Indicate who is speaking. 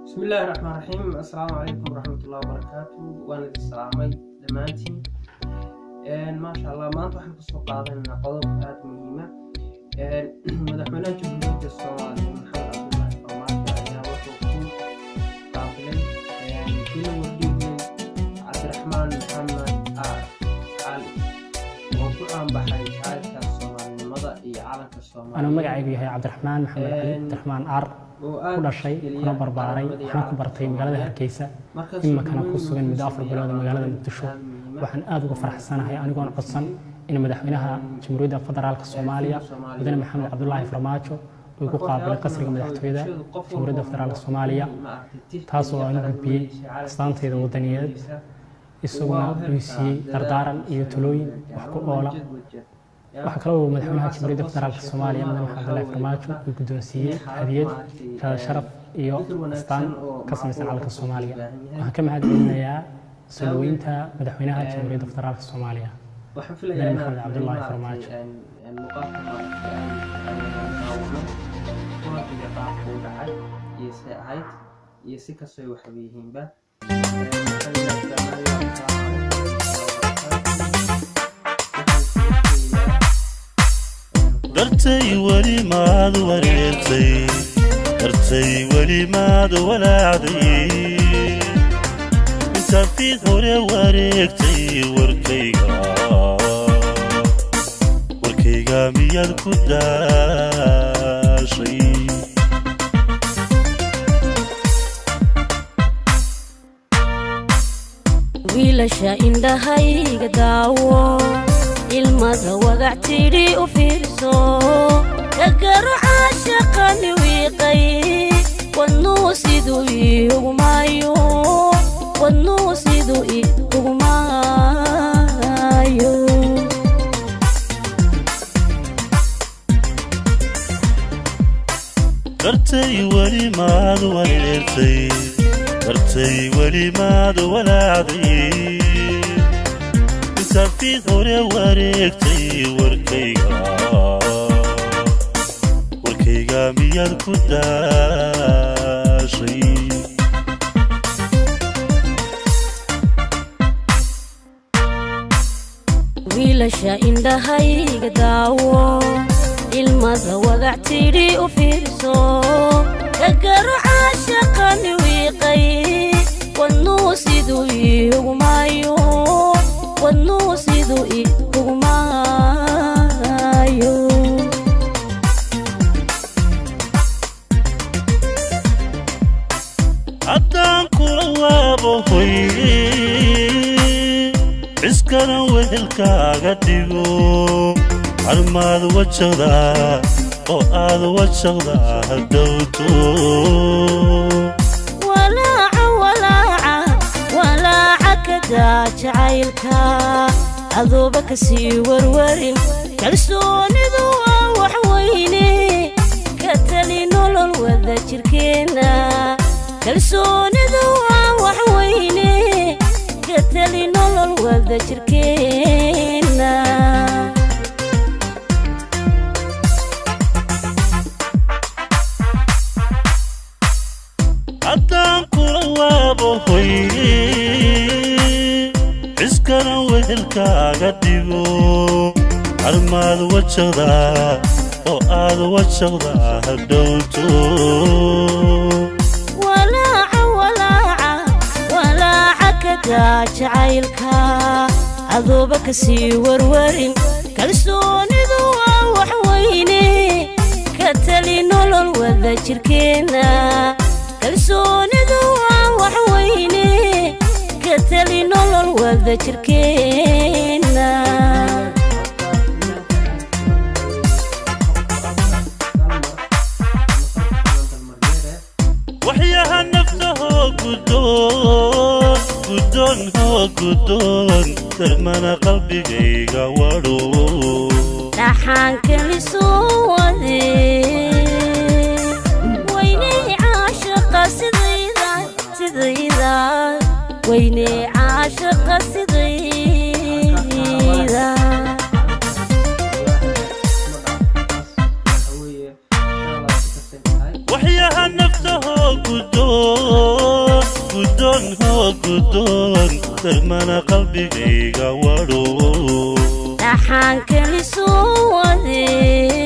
Speaker 1: بسم الله الرحمن الرحيم. السلام عليكم ورحمة الله وبركاته. وأنا السلامي دمانتي ما شاء الله ما نطحن قصة قاضينا قضاء بهذه مهمة مدحونا جمهورية الصومال محمد عبد الله فرماجة أيها وحوكم قابلين كل وردين عبد الرحمن محمد علي وقرآن بحي عالك الصومال المضى عالك الصومال.
Speaker 2: أنا مقعي عبد الرحمن محمد علي عبد الرحمن كل شيء أنا برباري أنا كبرتي مقالة هركيسة إما كان كوسوين مدافع بلاد مقالة مقدشو وحن آذو فرح السنة هي أنا قون قصن إن مدحوينها جمهورية فدرالك الصومالية ودنا محمد عبد الله فرماجو ويقول قابل قصر مدحتويدا جمهورية فدرالك الصومالية تاسو أنا قبي استانتي ذو ودنيا يسونا بيسي دردارا يتلوين وحكو أولا waxaa kaloo madaxweynaha jamhuuriyadda federaalka Soomaaliya madaxweyne Maxamed Cabdullaahi Farmaajo uu guddoonsiiyay hadiyad sharaf iyo astaan ka samaysan calanka Soomaaliya. Waxaan ka mahadcelinayaa soo dhaweynta madaxweynaha jamhuuriyadda federaalka Soomaaliya madaxweyne Maxamed Cabdullaahi Farmaajo.
Speaker 3: درتي ولي ما دوريتي درتي ولي ما دولعدي انت في ثوري وريكتي وركيغا مياد كداشي
Speaker 4: wiilasha indhahayga daawo ilmada wagactiri u fiirso gagaru caashaqani wiiqay wadnuu siduu iigumayo
Speaker 3: درتي ولي ما دوريتي درتي ولي ما دولعدي في ثوري وريكتي وركيغا مياد كداشي
Speaker 4: wiilasha indhahayga daawo ilmada wagactiri u fiirso gagaru caashaqani wiiqay wadnuu siduu iigumayo wadnuu siduu iigumayo
Speaker 3: haddaan kula waabohoy ciskana wehelkaaga dhigo armaad wajaqda oo aad wajaqda hadhowto jacaylka adooba ka sii warwarin kalsoonidu waa wax weyne ka tali nolol wada jirkeena kalsoonidu waa wax weyne ka tali nolol wada jirkeena haddaan kula waabohoy ciskana wehelkaaga dhigo armaad wajaqda oo aad wajaqda hadhowto
Speaker 4: walaaca kadaa jacaylka adooba ka sii warwarin kalsoonidu waa wax weyne ka tali nolol wada jirkeena kalsoonidu waa wax weyne تلي نولل وذا جركينا
Speaker 3: وحياها نفسه قدون ترمنا قلبي جيغا ورو
Speaker 4: لحان كل سوادي ويني عاشقة سديدا ويني عاشقة سديدا
Speaker 3: وحياها نفسه قدون guddoon darmana qalbigayga wadho
Speaker 4: dhaxaan kali soo wadee